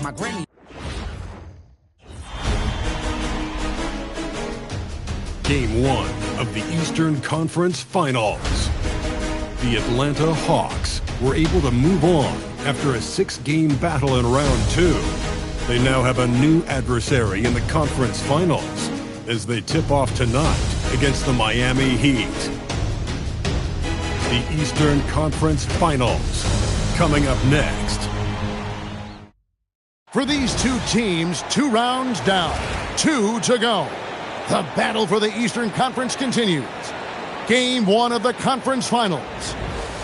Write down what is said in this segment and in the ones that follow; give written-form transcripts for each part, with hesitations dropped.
My granny. Game 1 of the Eastern Conference Finals. The Atlanta Hawks were able to move on after a 6-game battle in round 2. They now have a new adversary in the conference finals as they tip off tonight against the Miami Heat. The Eastern Conference Finals coming up next. For these two teams, 2 rounds down, 2 to go. The battle for the Eastern Conference continues. Game 1 of the conference finals.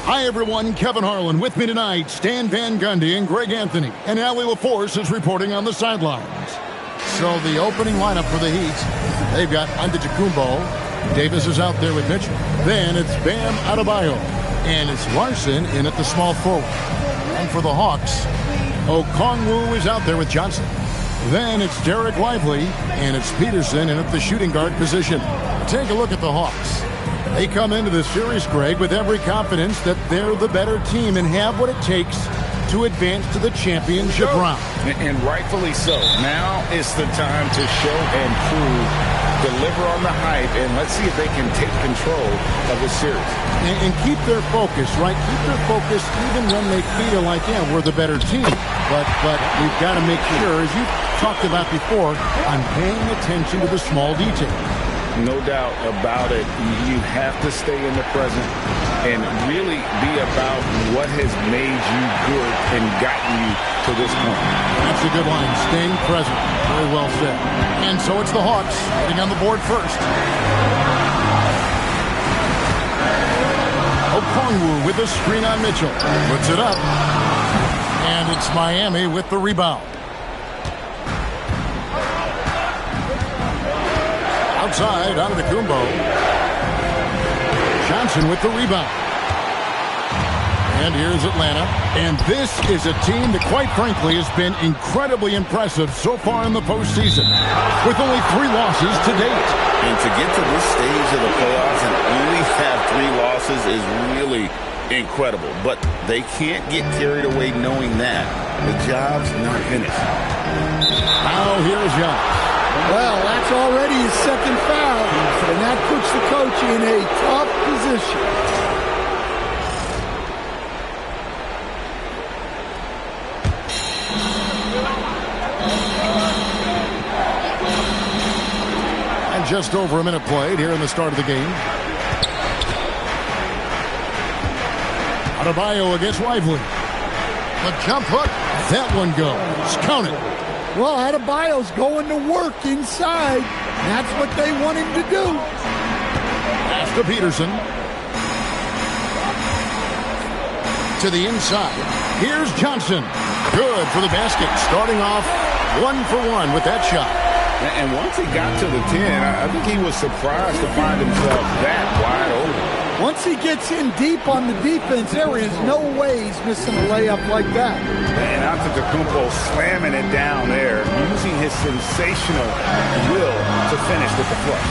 Hi, everyone. Kevin Harlan with me tonight. Stan Van Gundy and Greg Anthony. And Allie LaForce is reporting on the sidelines. So the opening lineup for the Heat, they've got Antetokounmpo. Davis is out there with Mitchell. Then it's Bam Adebayo. And it's Larson in at the small forward. And for the Hawks, Okongwu is out there with Johnson. Then it's Derek Lively, and it's Peterson in at the shooting guard position. Take a look at the Hawks. They come into this series, Greg, with every confidence that they're the better team and have what it takes to advance to the championship round. And rightfully so. Now is the time to show and prove, deliver on the hype, and let's see if they can take control of the series. And keep their focus, right? Keep their focus even when they feel like, yeah, we're the better team. But we've got to make sure, as you talked about before, I'm paying attention to the small details. No doubt about it. You have to stay in the present and really be about what has made you good and gotten you to this point. That's a good line. Staying present. Very well said. And so it's the Hawks getting on the board first. Okongwu with the screen on Mitchell. Puts it up. And it's Miami with the rebound. Outside, Antetokounmpo. Johnson with the rebound. And here's Atlanta. And this is a team that, quite frankly, has been incredibly impressive so far in the postseason, with only 3 losses to date. And to get to this stage of the playoffs and only have 3 losses is really incredible. But they can't get carried away knowing that the job's not finished. Now here's Young. Well, that's already his 2nd foul, and that puts the coach in a tough position. And just over a minute played here in the start of the game. Adebayo against Lively. The jump hook. That one goes. Count it. Well, Adebayo's going to work inside. That's what they want him to do. Pass to Peterson. To the inside. Here's Johnson. Good for the basket. Starting off 1 for 1 with that shot. And once he got to the 10, I think he was surprised to find himself that wide open. Once he gets in deep on the defense, there is no way he's missing a layup like that. And Antetokounmpo slamming it down there, using his sensational will to finish with the flush.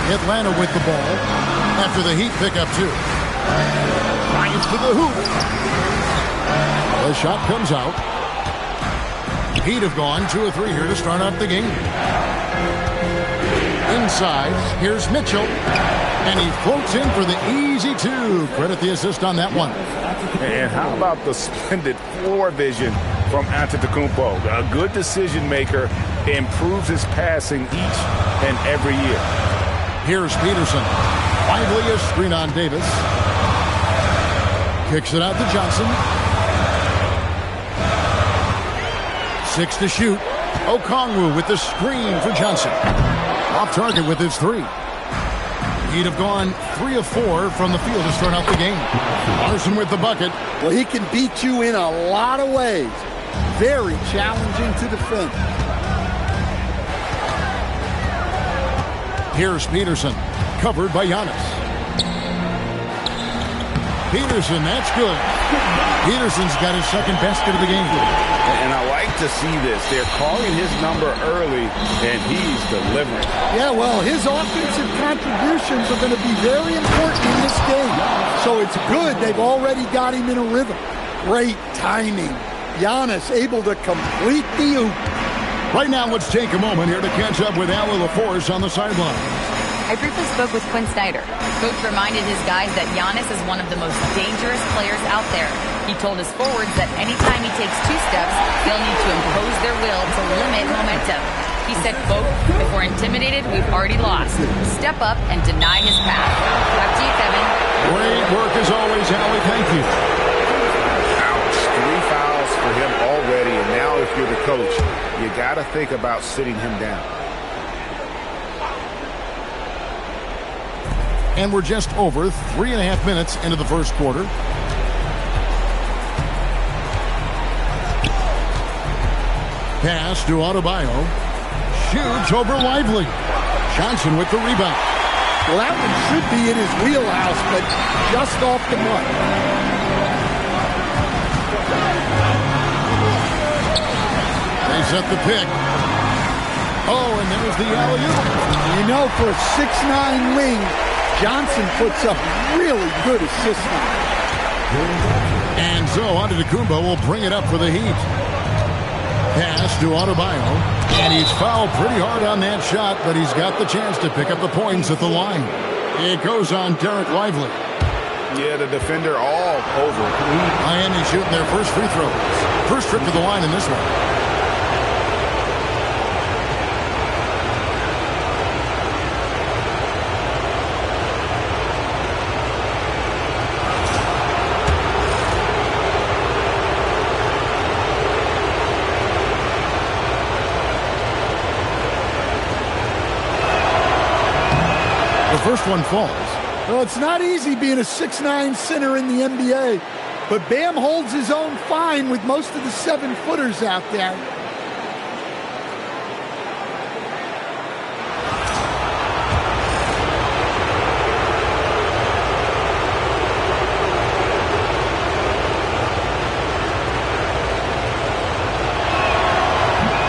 Atlanta with the ball after the Heat pick up 2. Bryant to the hoop. The shot comes out. Heat have gone 2 of 3 here to start out the game. Inside, here's Mitchell. And he floats in for the easy 2. Credit the assist on that one. And how about the splendid floor vision from Antetokounmpo? A good decision maker, improves his passing each and every year. Here's Peterson. Lively a screen on Davis. Kicks it out to Johnson. 6 to shoot. Okongwu with the screen for Johnson. Off target with his 3. He'd have gone 3 of 4 from the field to start out the game. Larson with the bucket. Well, he can beat you in a lot of ways. Very challenging to defend. Here's Peterson, covered by Giannis. Peterson, that's good. Peterson's got his 2nd basket of the game. And I like to see this. They're calling his number early, and he's delivering. Yeah, well, his offensive contributions are going to be very important in this game. So it's good they've already got him in a rhythm. Great timing. Giannis able to complete the oop. Right now, let's take a moment here to catch up with Allie LaForce on the sideline. I briefly spoke with Quinn Snyder. Coach reminded his guys that Giannis is one of the most dangerous players out there. He told his forwards that anytime he takes 2 steps, they'll need to impose their will to limit momentum. He said, quote, "If we're intimidated, we've already lost. Step up and deny his path." Back to you, Kevin. Great work as always, Allie. Thank you. Ouch. 3 fouls for him already, and now if you're the coach, you got to think about sitting him down. And we're just over 3.5 minutes into the first quarter. Pass to Adebayo. Shoots over Lively. Johnson with the rebound. Well, that one should be in his wheelhouse, but just off the mark. They set the pick. Oh, and there's the alley-oop. You know, for a 6'9" wing, Johnson puts up really good assist numbers. And so Antetokounmpo will bring it up for the Heat. Pass to Adebayo. And he's fouled pretty hard on that shot, but he's got the chance to pick up the points at the line. It goes on Derek Lively. Yeah, the defender all over. Miami shooting their first free throws. First trip to the line in this one. First one falls. Well, it's not easy being a 6'9" center in the NBA, but Bam holds his own fine with most of the 7-footers out there.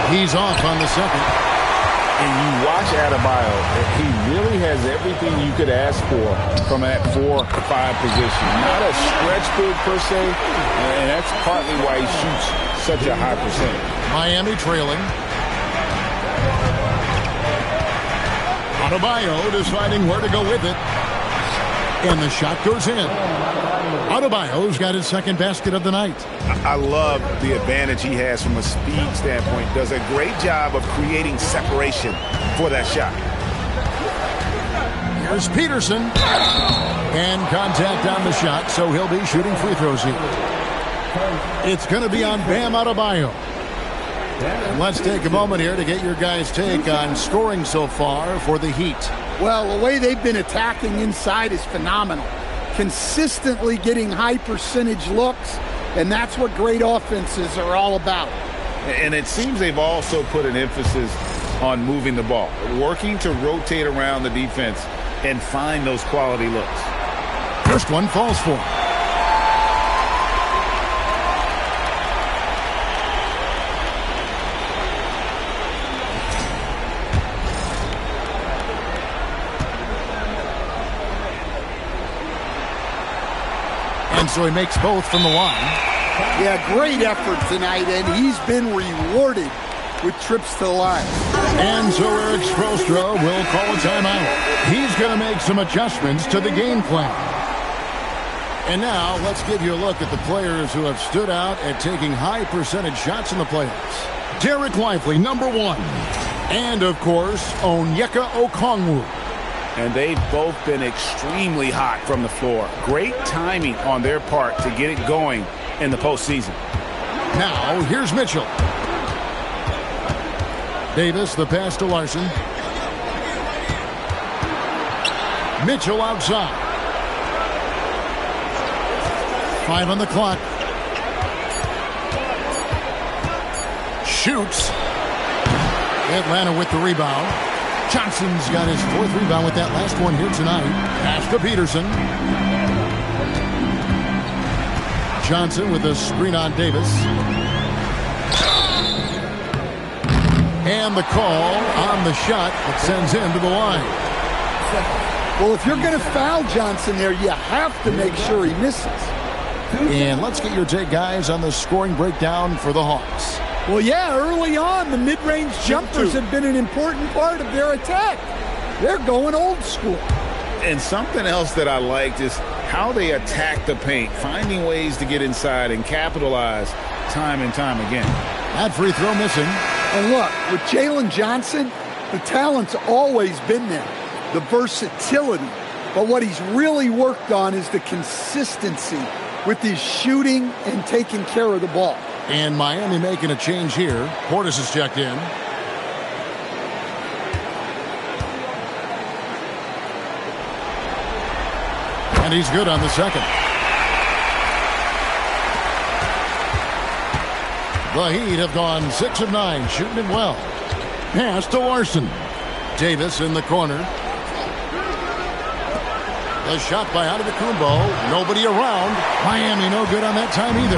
He's off on the second. And you watch Adebayo, he really has everything you could ask for from that 4-5 position. Not a stretch big per se, and that's partly why he shoots such a high percentage. Miami trailing. Adebayo deciding where to go with it. And the shot goes in. Adebayo's got his second basket of the night. I love the advantage he has from a speed standpoint. Does a great job of creating separation for that shot. Here's Peterson. And contact on the shot, so he'll be shooting free throws here. It's going to be on Bam Adebayo. Let's take a moment here to get your guys' take on scoring so far for the Heat. Well, the way they've been attacking inside is phenomenal. Consistently getting high percentage looks, and that's what great offenses are all about. And it seems they've also put an emphasis on moving the ball, working to rotate around the defense and find those quality looks. First one falls for him. And so he makes both from the line. Yeah, great effort tonight, and he's been rewarded with trips to the line. And so Eric Spoelstra will call a timeout. He's going to make some adjustments to the game plan. And now let's give you a look at the players who have stood out at taking high percentage shots in the playoffs. Derek Lively, number 1. And, of course, Onyeka Okongwu. And they've both been extremely hot from the floor. Great timing on their part to get it going in the postseason. Now, here's Mitchell. Davis, the pass to Larson. Mitchell outside. 5 on the clock. Shoots. Atlanta with the rebound. Johnson's got his 4th rebound with that last one here tonight. Pass to Peterson. Johnson with a screen on Davis. And the call on the shot that sends him to the line. Well, if you're going to foul Johnson there, you have to make sure he misses. And let's get your take, guys, on the scoring breakdown for the Hawks. Well, yeah, early on, the mid-range jumpers have been an important part of their attack. They're going old school. And something else that I liked is how they attack the paint, finding ways to get inside and capitalize time and time again. That free throw missing. And look, with Jalen Johnson, the talent's always been there, the versatility. But what he's really worked on is the consistency with his shooting and taking care of the ball. And Miami making a change here. Portis is checked in. And he's good on the second. The Heat have gone 6 of 9, shooting it well. Pass to Larson. Davis in the corner. The shot by Antetokounmpo. Nobody around. Miami no good on that time either.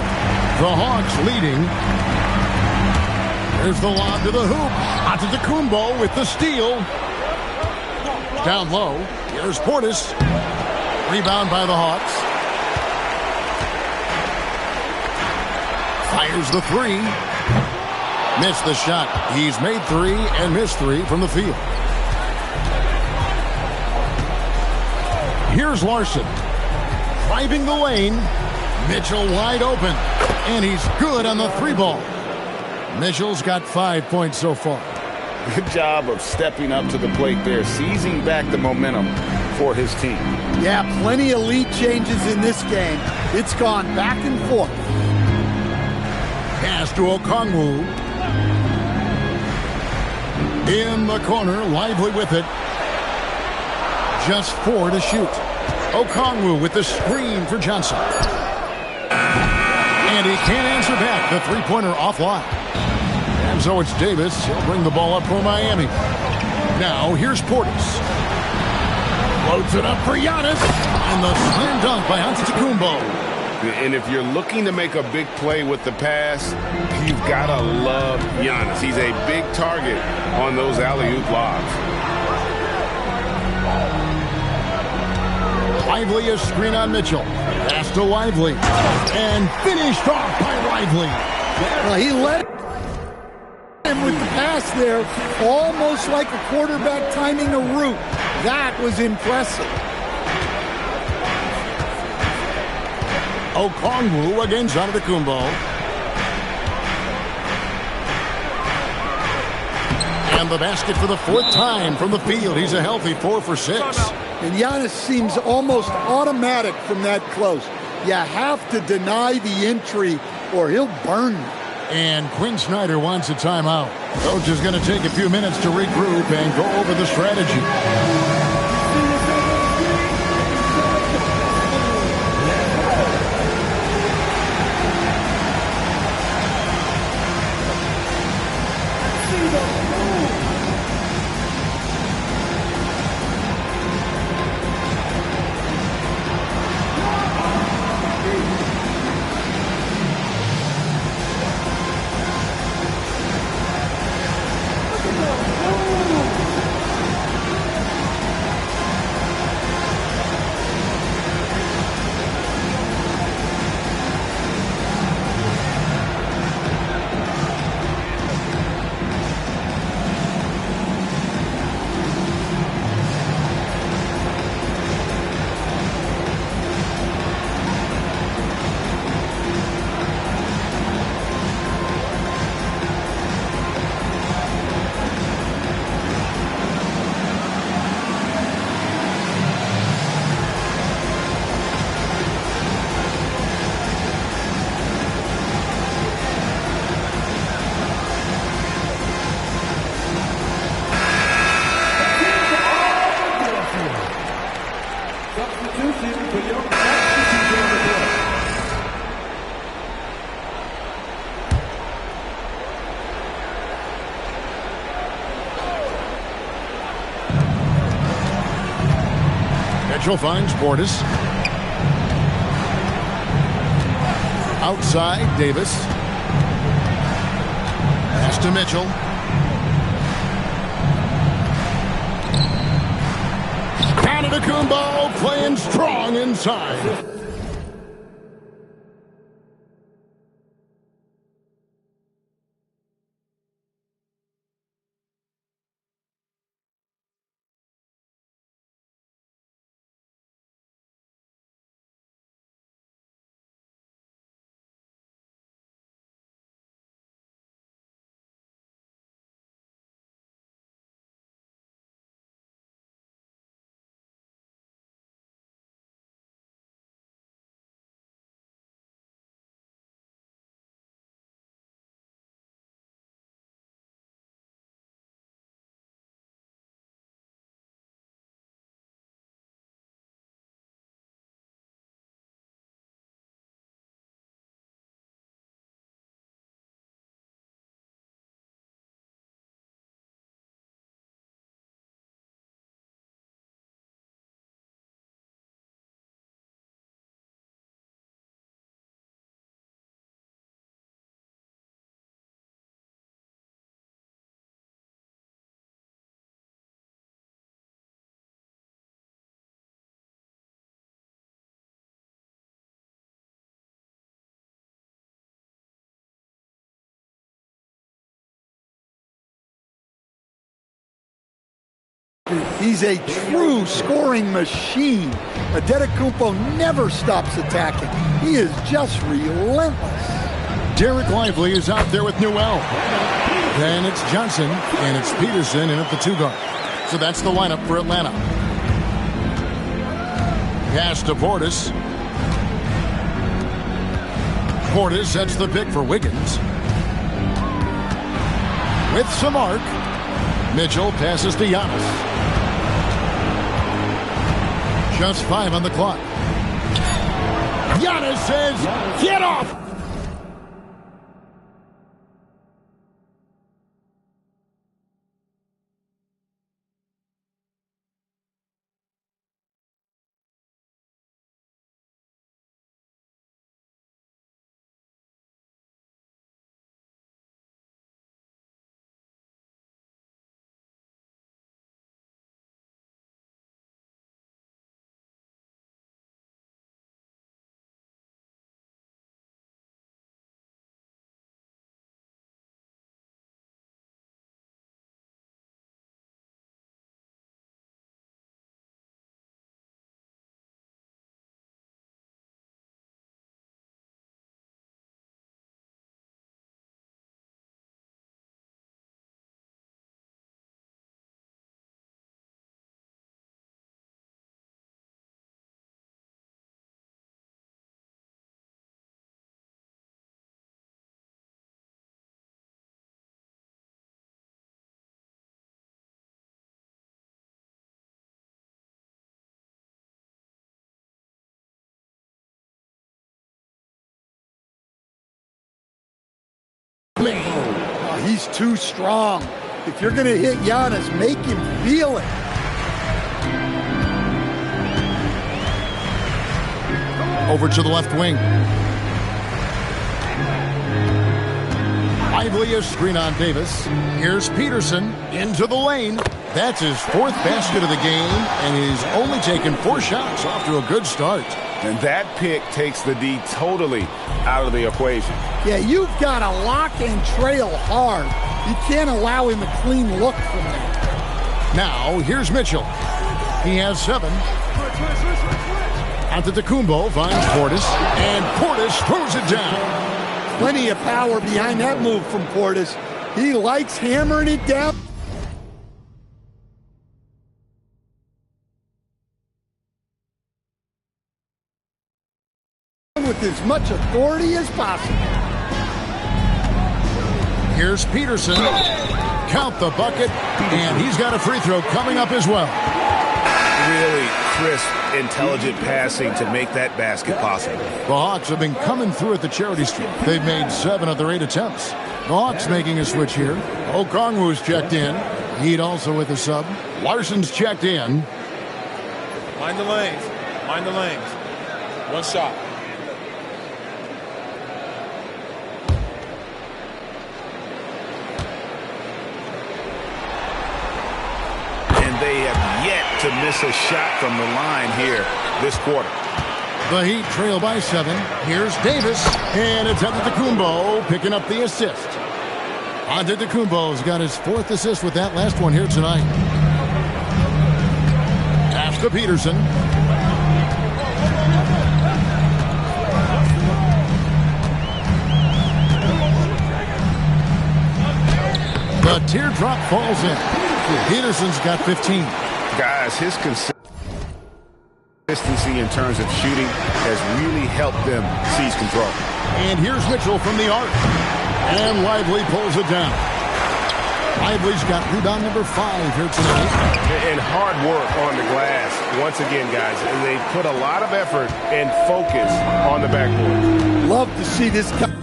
The Hawks leading. There's the lob to the hoop. Antetokounmpo with the steal. Down low. Here's Portis. Rebound by the Hawks. Fires the three. Missed the shot. He's made 3 and missed 3 from the field. Here's Larson. Driving the lane. Mitchell wide open. And he's good on the 3 ball. Mitchell's got 5 points so far. Good job of stepping up to the plate there, seizing back the momentum for his team. Yeah, plenty of lead changes in this game. It's gone back and forth. Pass to Okongwu. In the corner, Lively with it. Just 4 to shoot. Okongwu with the screen for Johnson. And he can't answer back. The three-pointer offline. And so it's Davis. He'll bring the ball up for Miami. Now here's Portis. Floats it up for Giannis. And the slam dunk by Antetokounmpo. And if you're looking to make a big play with the pass, you've got to love Giannis. He's a big target on those alley-oop lobs. Lively a screen on Mitchell. Pass to Lively. And finished off by Lively. Well, he led him with the pass there, almost like a quarterback timing a route. That was impressive. Okongwu against Antetokounmpo. And the basket for the 4th time from the field. He's a healthy 4 for 6. And Giannis seems almost automatic from that close. You have to deny the entry or he'll burn you. And Quinn Snyder wants a timeout. Coach is going to take a few minutes to regroup and go over the strategy. Mitchell finds Portis. Outside, Davis. Pass to Mitchell. Antetokounmpo playing strong inside. He's a true scoring machine. Maddencommunity never stops attacking. He is just relentless. Derek Lively is out there with Newell. Then it's Johnson, and it's Peterson in at the 2 guard. So that's the lineup for Atlanta. Pass to Portis. Portis sets the pick for Wiggins. With some arc, Mitchell passes to Giannis. Just 5 on the clock. Giannis says, get off! Oh, he's too strong. If you're going to hit Giannis, make him feel it. Over to the left wing. Lively a screen on Davis. Here's Peterson into the lane. That's his 4th basket of the game, and he's only taken 4 shots off to a good start. And that pick takes the D totally out of the equation. Yeah, you've got to lock and trail hard. You can't allow him a clean look from that. Now, here's Mitchell. He has 7. Antetokounmpo finds Portis, and Portis throws it down. Plenty of power behind that move from Portis. He likes hammering it down. With as much authority as possible. Here's Peterson. Count the bucket, and he's got a free throw coming up as well. Really crisp, intelligent passing to make that basket possible. The Hawks have been coming through at the charity stripe. They've made 7 of their 8 attempts. The Hawks making a switch here. Okongwu's checked in. Heat also with a sub. Larson's checked in. Mind the lanes. Mind the lanes. 1 shot. They have yet to miss a shot from the line here this quarter. The Heat trail by 7. Here's Davis, and it's Antetokounmpo picking up the assist. Antetokounmpo's got his 4th assist with that last one here tonight. Pass to Peterson. The teardrop falls in. Peterson's got 15. Guys, his consistency in terms of shooting has really helped them seize control. And here's Mitchell from the arc. And Lively pulls it down. Lively's got rebound number 5 here tonight. And hard work on the glass. Once again, guys, they put a lot of effort and focus on the backboard. Love to see this kind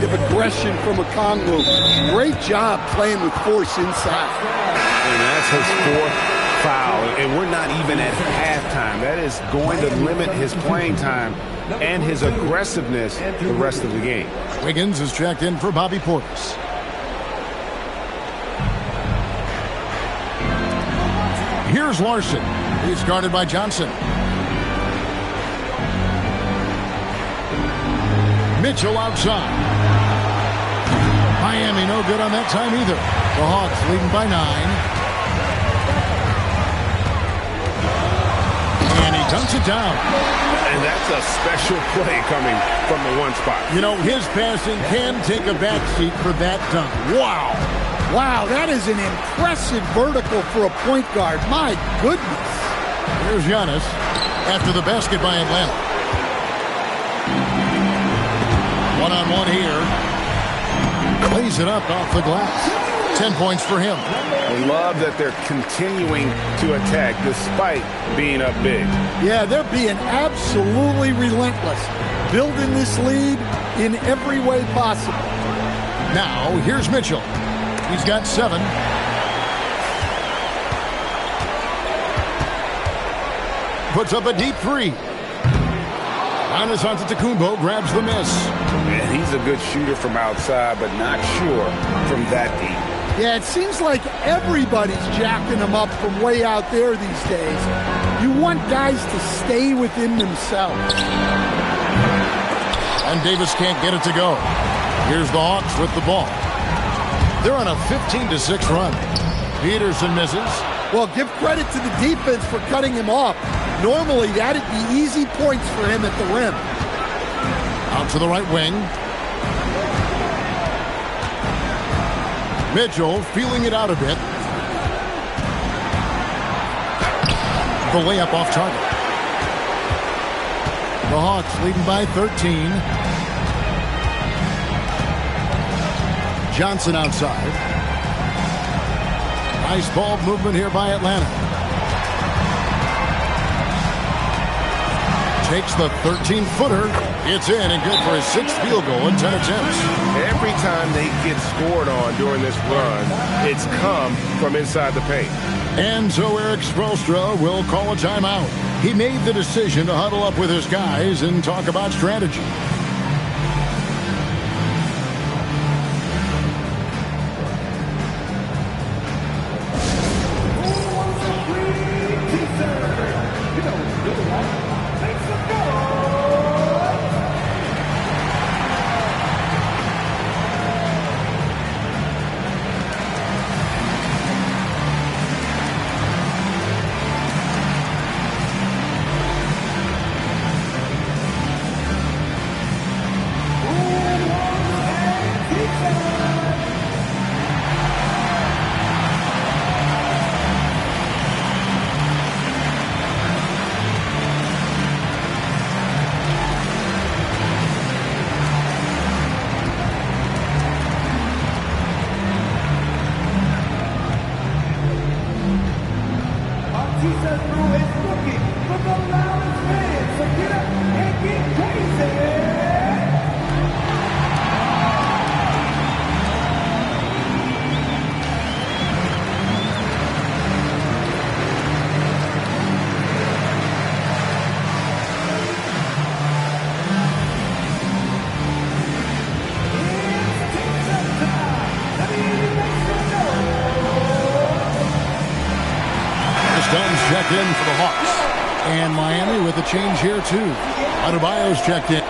of aggression from Okongwu. Great job playing with force inside. And that's his 4th foul. And we're not even at halftime. That is going to limit his playing time and his aggressiveness the rest of the game. Wiggins is checked in for Bobby Portis. Here's Larson. He's guarded by Johnson. Mitchell outside. Miami no good on that time either. The Hawks leading by 9. And he dunks it down. And that's a special play coming from the one spot. You know, his passing can take a backseat for that dunk. Wow. Wow, that is an impressive vertical for a point guard. My goodness. Here's Giannis after the basket by Atlanta. One-on-one here. Lays it up off the glass. 10 points for him. I love that they're continuing to attack despite being up big. Yeah, they're being absolutely relentless. Building this lead in every way possible. Now, here's Mitchell. He's got 7. Puts up a deep 3. Giannis Antetokounmpo grabs the miss. And he's a good shooter from outside, but not sure from that deep. Yeah, it seems like everybody's jacking them up from way out there these days. You want guys to stay within themselves. And Davis can't get it to go. Here's the Hawks with the ball. They're on a 15-6 run. Peterson misses. Well, give credit to the defense for cutting him off. Normally, that'd be easy points for him at the rim. Out to the right wing. Mitchell feeling it out a bit. The layup off target. The Hawks leading by 13. Johnson outside. Nice ball movement here by Atlanta. Takes the 13-footer. It's in and good for his 6th field goal in 10 attempts. Every time they get scored on during this run, it's come from inside the paint. And so Eric Spoelstra will call a timeout. He made the decision to huddle up with his guys and talk about strategy. Checked in for the Hawks. And Miami with a change here, too. Adebayo's checked in.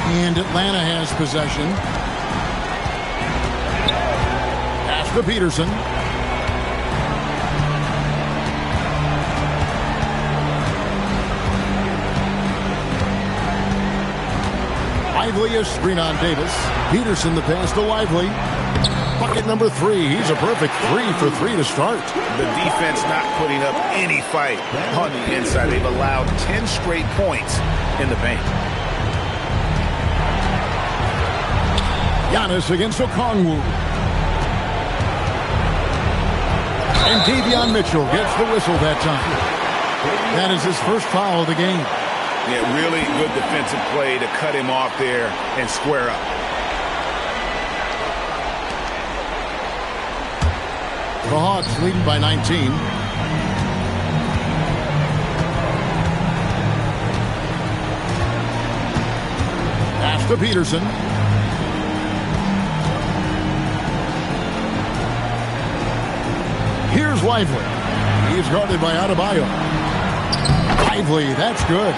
And Atlanta has possession. Pass to Peterson. Lively, a screen on Davis. Peterson the pass to Lively. Bucket number 3. He's a perfect 3 for 3 to start. The defense not putting up any fight on the inside. They've allowed 10 straight points in the paint. Giannis against Okongwu. And Davion Mitchell gets the whistle that time. That is his first foul of the game. Yeah, really good defensive play to cut him off there and square up. The Hawks lead by 19. Pass to Peterson. Here's Lively. He's guarded by Adebayo. Lively, that's good.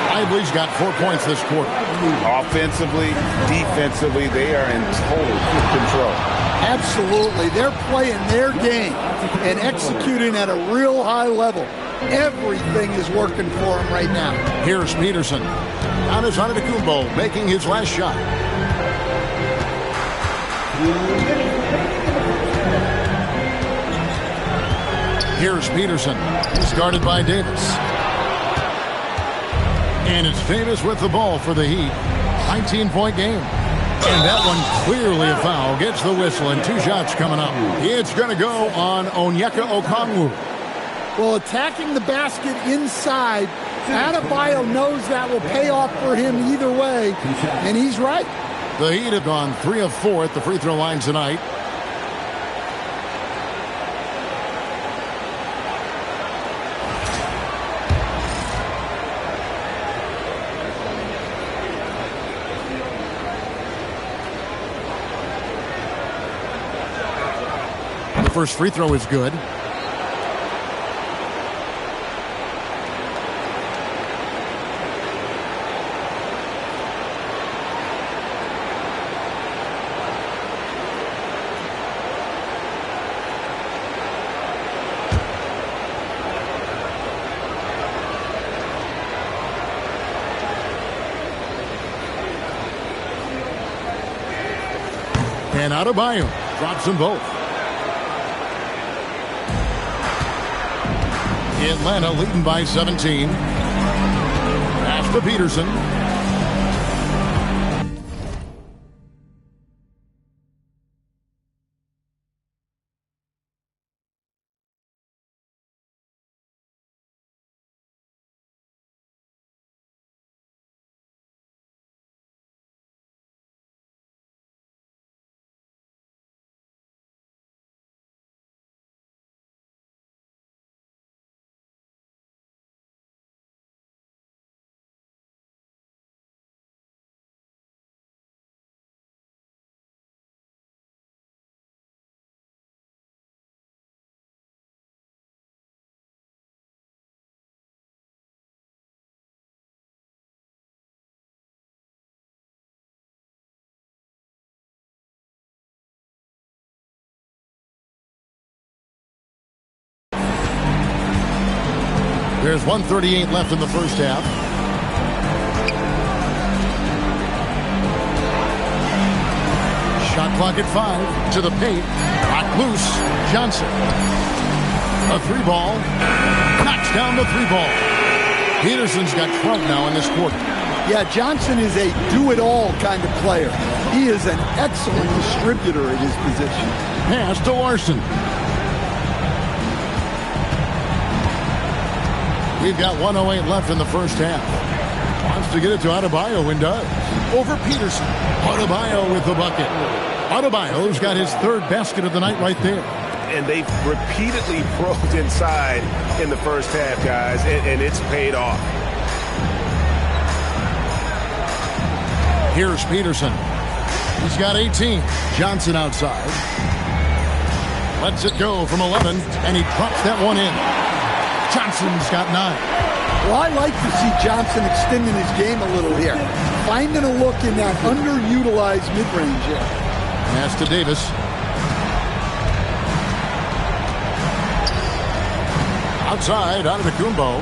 Lively's got 4 points this quarter. Offensively, defensively, they are in total control. Absolutely. They're playing their game and executing at a real high level. Everything is working for them right now. Here's Peterson. Giannis Antetokounmpo making his last shot. Here's Peterson. He's guarded by Davis. And it's Davis with the ball for the Heat. 19-point game. And that one clearly a foul. Gets the whistle and 2 shots coming up. It's going to go on Onyeka Okongwu. Well, attacking the basket inside, Adebayo knows that will pay off for him either way, and he's right. The Heat have gone 3 of 4 at the free throw line tonight. The first free throw is good. And Adebayo drops them both. Atlanta leading by 17. Pass to Peterson. There's 1:38 left in the first half. Shot clock at 5. To the paint. Knocked loose. Johnson. A 3-ball. Knocks down the 3-ball. Peterson's got 12 now in this quarter. Yeah, Johnson is a do-it-all kind of player. He is an excellent distributor at his position. Pass to Larson. We've got 1:08 left in the first half. Wants to get it to Adebayo and does. Over Peterson. Adebayo with the bucket. Adebayo's got his 3rd basket of the night right there. And they've repeatedly probed inside in the first half, guys, and it's paid off. Here's Peterson. He's got 18. Johnson outside. Lets it go from 11, and he drops that one in. Johnson's got 9. Well, I like to see Johnson extending his game a little here. finding a look in that underutilized mid-range area. Pass to Davis. Outside, out of the Kumbo.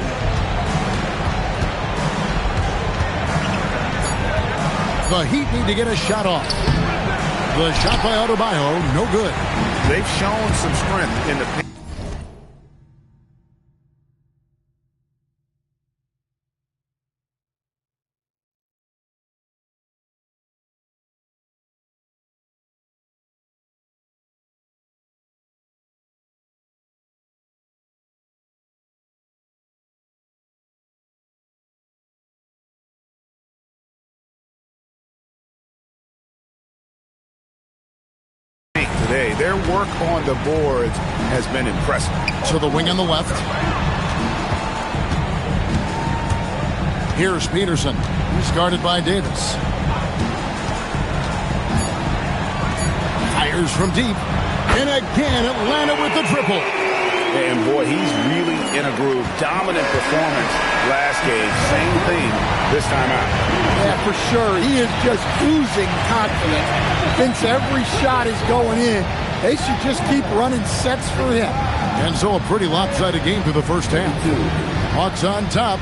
The Heat need to get a shot off. The shot by Adebayo, no good. They've shown some strength in the paint. Today, their work on the boards has been impressive. To the wing on the left. Here's Peterson. He's guarded by Davis. Fires from deep. And again, Atlanta with the triple. And boy, he's really in a groove. Dominant performance last game. Same thing this time out. Yeah, for sure. He is just oozing confidence. Thinks every shot is going in. They should just keep running sets for him. And so a pretty lopsided game through the first half. Hawks on top,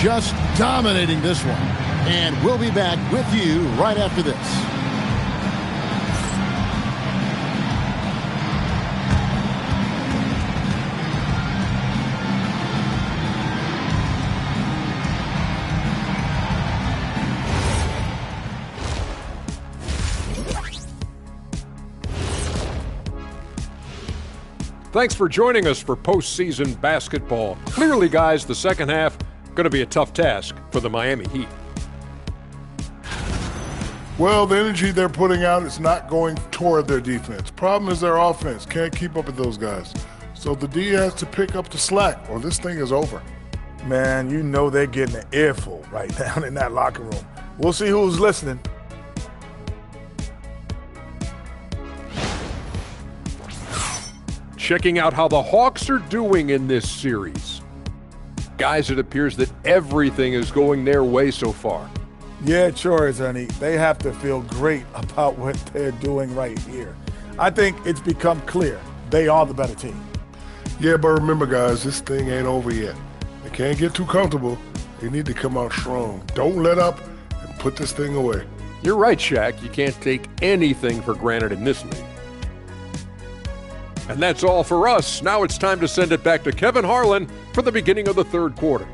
just dominating this one. And we'll be back with you right after this. Thanks for joining us for postseason basketball. Clearly, guys, the second half going to be a tough task for the Miami Heat. Well, the energy they're putting out is not going toward their defense. Problem is their offense can't keep up with those guys. So the D has to pick up the slack or this thing is over. Man, you know they're getting an earful right down in that locker room. We'll see who's listening. Checking out how the Hawks are doing in this series. Guys, it appears that everything is going their way so far. Yeah, it sure is, honey. They have to feel great about what they're doing right here. I think it's become clear they are the better team. Yeah, but remember, guys, this thing ain't over yet. They can't get too comfortable. They need to come out strong. Don't let up and put this thing away. You're right, Shaq. You can't take anything for granted in this league. And that's all for us. Now it's time to send it back to Kevin Harlan for the beginning of the third quarter.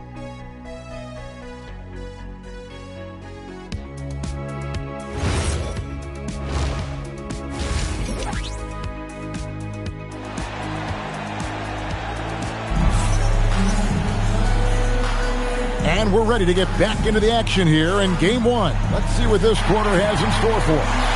And we're ready to get back into the action here in game one. Let's see what this quarter has in store for us.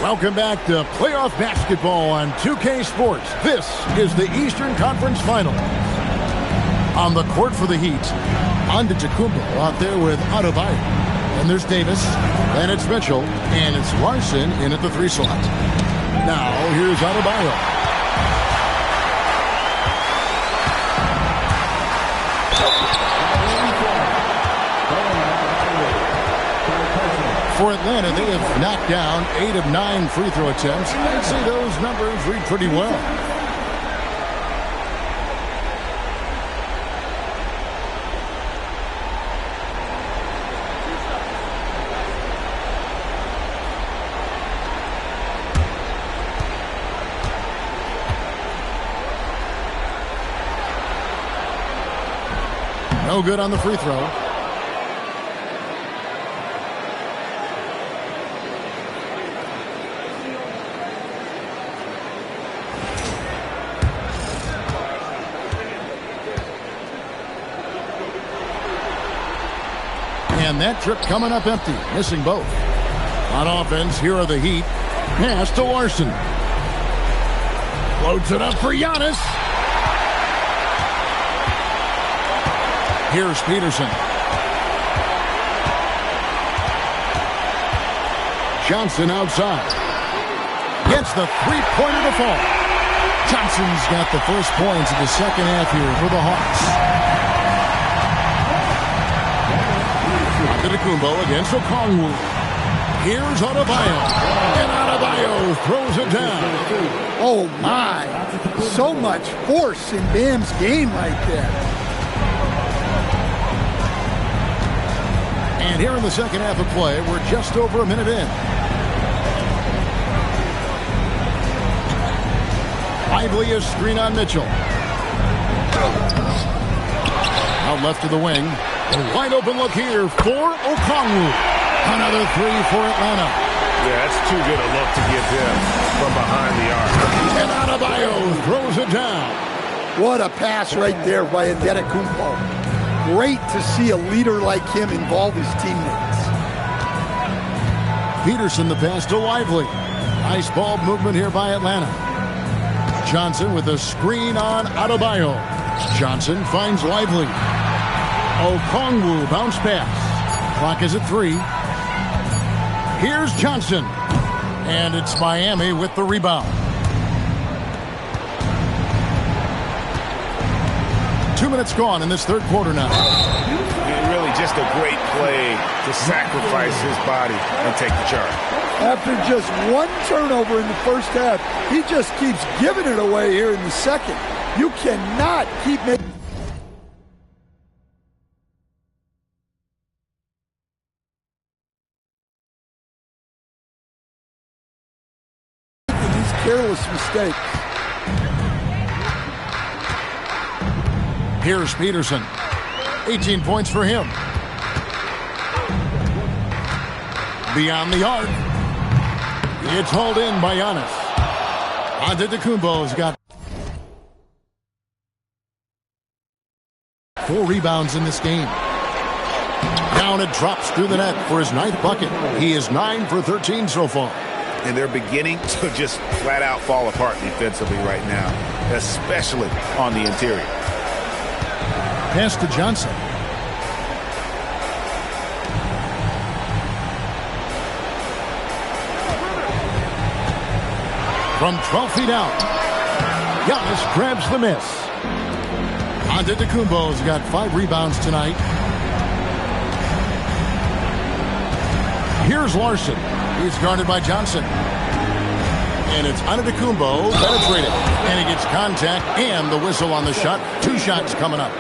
Welcome back to playoff basketball on 2K Sports. This is the Eastern Conference Finals. On the court for the Heat, Antetokounmpo out there with Adebayo. And there's Davis, and it's Mitchell, and it's Larson in at the 3 slot. Now, here's Adebayo. For Atlanta, they have knocked down 8 of 9 free throw attempts. I'd say those numbers read pretty well. No good on the free throw. And that trip coming up empty, missing both. On offense, here are the Heat. Pass to Larson. Loads it up for Giannis. Here's Peterson. Johnson outside. Gets the three-pointer to fall. Johnson's got the first points of the second half here for the Hawks. Antetokounmpo against Okongwu. Here's Adebayo. And Adebayo throws it down. Oh, my. So much force in Bam's game right there. And here in the second half of play, we're just over a minute in. Lively is screen on Mitchell. Out left to the wing. A wide open look here for Okongwu. Another three for Atlanta. Yeah, that's too good a look to give him from behind the arc. And Adebayo throws it down. What a pass right there by Antetokounmpo. Great to see a leader like him involve his teammates. Peterson the pass to Lively. Nice ball movement here by Atlanta. Johnson with a screen on Adebayo. Johnson finds Lively. Okongwu bounce pass. Clock is at 3. Here's Johnson. And it's Miami with the rebound. 2 minutes gone in this third quarter now. Really just a great play to sacrifice his body and take the charge. After just one turnover in the first half, he just keeps giving it away here in the second. You cannot keep making these careless mistakes. Here's Peterson. 18 points for him. Beyond the arc. It's hauled in by Giannis. Antetokounmpo's got 4 rebounds in this game. Down it drops through the net for his 9th bucket. He is 9 for 13 so far. And they're beginning to just flat out fall apart defensively right now, especially on the interior. Pass to Johnson. From 12 feet out, Giannis grabs the miss. Antetokounmpo's got 5 rebounds tonight. Here's Larson. He's guarded by Johnson. And it's Antetokounmpo penetrated. And he gets contact and the whistle on the shot. 2 shots coming up.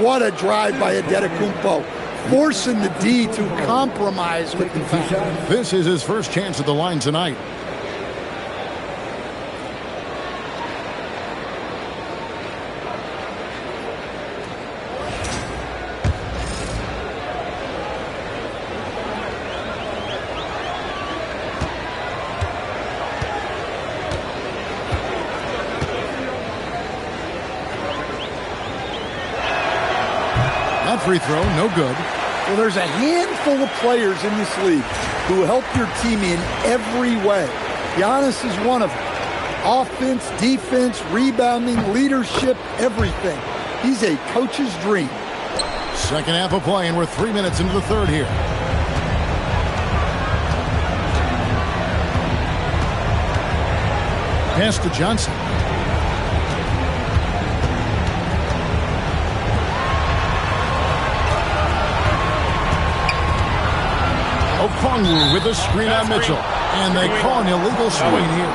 What a drive by Antetokounmpo, forcing the D to compromise with the foul. This is his first chance at the line tonight. Free throw, no good. Well, there's a handful of players in this league who help your team in every way. Giannis is one of them. Offense, defense, rebounding, leadership, everything. He's a coach's dream. Second half of play, and we're 3 minutes into the third here. Pass to Johnson. Okongwu with a screen on Mitchell. And they call an illegal screen here.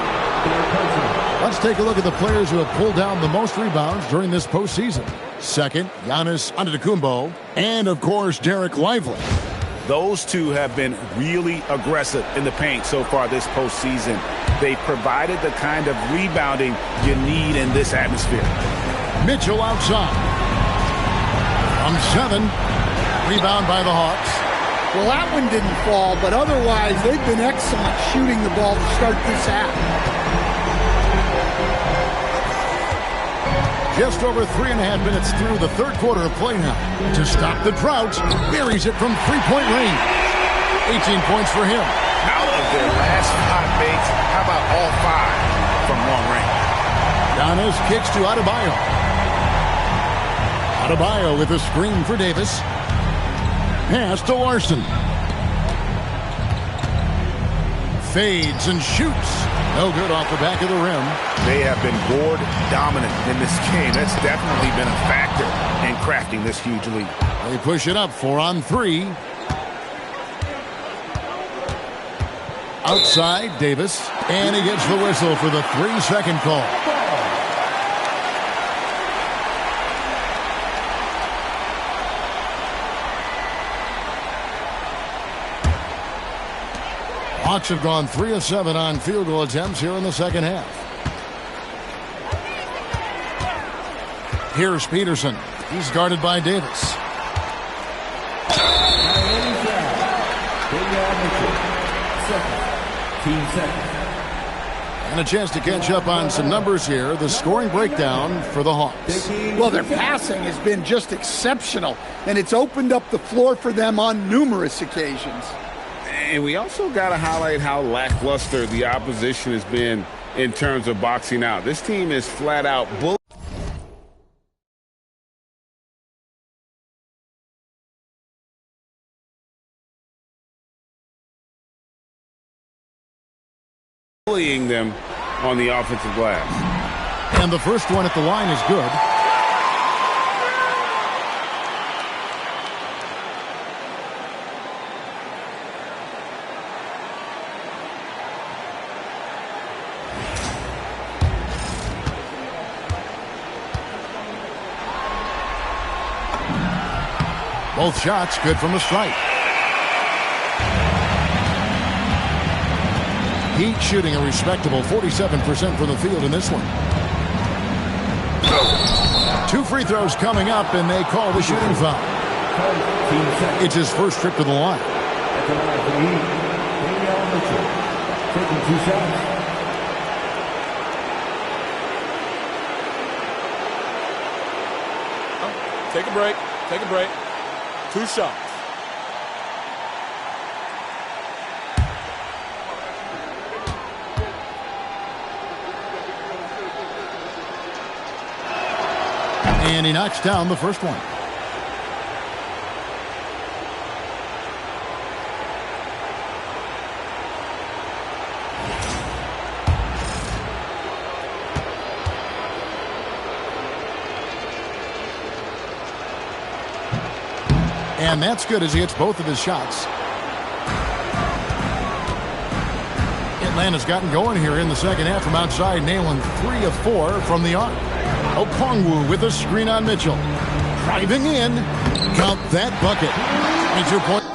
Let's take a look at the players who have pulled down the most rebounds during this postseason. Second, Giannis Antetokounmpo, and of course, Derek Lively. Those two have been really aggressive in the paint so far this postseason. They provided the kind of rebounding you need in this atmosphere. Mitchell outside. From 7. Rebound by the Hawks. Well, that one didn't fall, but otherwise they've been excellent shooting the ball to start this half. Just over 3.5 minutes through the third quarter of play now. To stop the drought, buries it from three-point range. 18 points for him. Out of their last 5 makes, how about all 5 from long range? Giannis kicks to Adebayo. Adebayo with a screen for Davis. Pass to Larson. Fades and shoots. No good off the back of the rim. They have been board dominant in this game. That's definitely been a factor in crafting this huge lead. They push it up 4 on 3. Outside, Davis. And he gets the whistle for the 3-second call. Hawks have gone 3 of 7 on field goal attempts here in the second half. Here's Peterson. He's guarded by Davis. And a chance to catch up on some numbers here. The scoring breakdown for the Hawks. Well, their passing has been just exceptional, and it's opened up the floor for them on numerous occasions. And we also got to highlight how lackluster the opposition has been in terms of boxing out. This team is flat out bullying them on the offensive glass. And the first one at the line is good. Both shots good from the strike. Heat shooting a respectable 47% from the field in this one. 2 free throws coming up, and they call the shooting foul. It's his first trip to the line. Taking 2 shots. Take a break. Take a break. 2 shots. And he knocks down the first one. And that's good as he hits both of his shots. Atlanta's gotten going here in the second half from outside, nailing 3 of 4 from the arc. Okongwu with a screen on Mitchell. Driving in. Count that bucket. 22 points.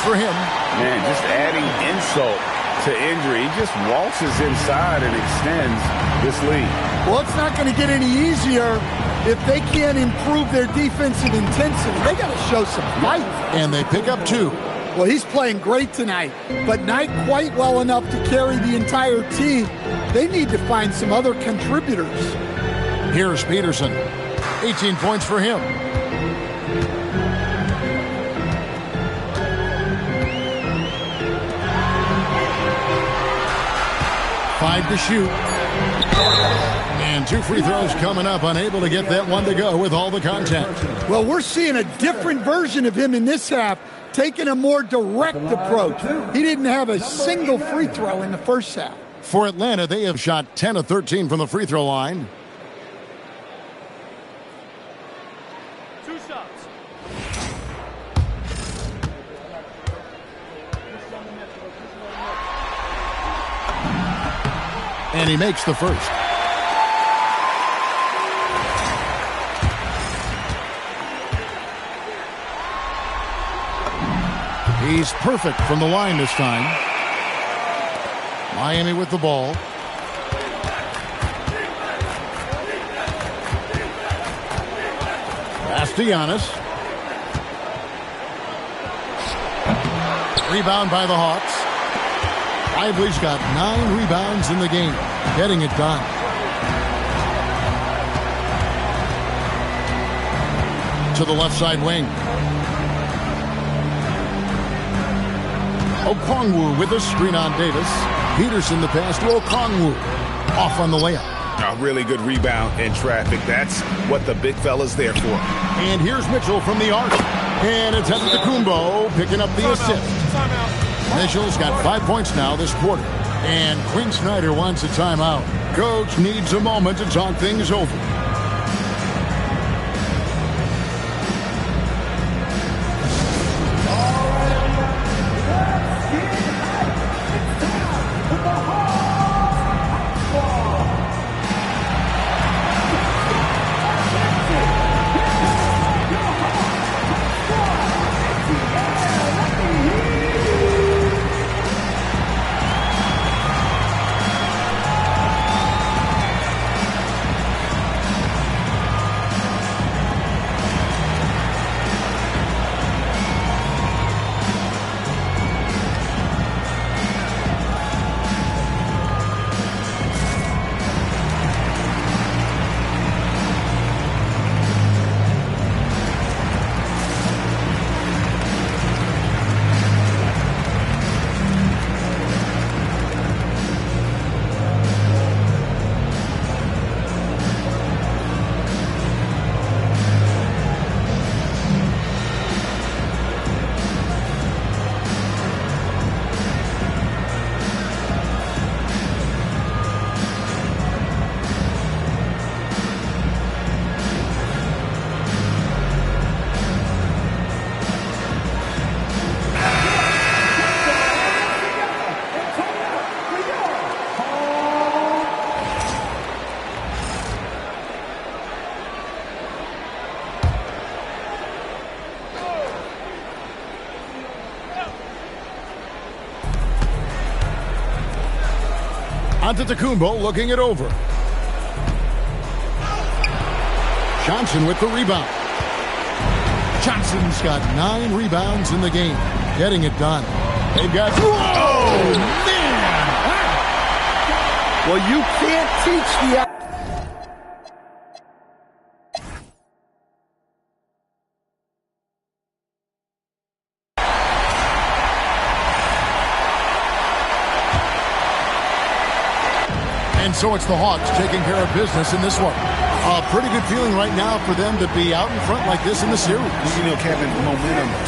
For him. Man, just adding insult to injury. He just waltzes inside and extends this lead. Well, it's not going to get any easier if they can't improve their defensive intensity. They got to show some fight. And they pick up 2. Well, he's playing great tonight, but not quite well enough to carry the entire team. They need to find some other contributors. Here's Peterson. 18 points for him. Five to shoot. And 2 free throws coming up, unable to get that one to go with all the contact. Well, we're seeing a different version of him in this half, taking a more direct approach. He didn't have a single free throw in the first half. For Atlanta, they have shot 10 of 13 from the free throw line. 2 shots. And he makes the first. He's perfect from the line this time. Miami with the ball. Pass to Giannis. Rebound by the Hawks. Lively's got 9 rebounds in the game, getting it done. To the left side wing. Okongwu with a screen on Davis. Peterson the pass to Okongwu. Off on the layup. A really good rebound in traffic. That's what the big fella's there for. And here's Mitchell from the arc. And it's Antetokounmpo picking up the assist. Mitchell's got 5 points now this quarter. And Quinn Snyder wants a timeout. Coach needs a moment to talk things over. Antetokounmpo looking it over. Johnson with the rebound. Johnson's got 9 rebounds in the game, getting it done. They've got... Oh, man! Well, you can't teach the... And so it's the Hawks taking care of business in this one. A pretty good feeling right now for them to be out in front like this in the series. You know, Kevin, momentum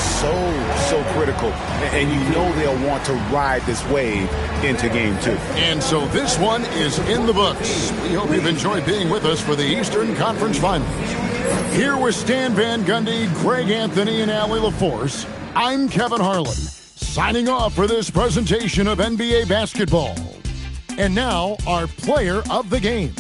so critical. And you know they'll want to ride this wave into game 2. And so this one is in the books. We hope you've enjoyed being with us for the Eastern Conference Finals. Here with Stan Van Gundy, Greg Anthony, and Allie LaForce, I'm Kevin Harlan, signing off for this presentation of NBA basketball. And now, our player of the game.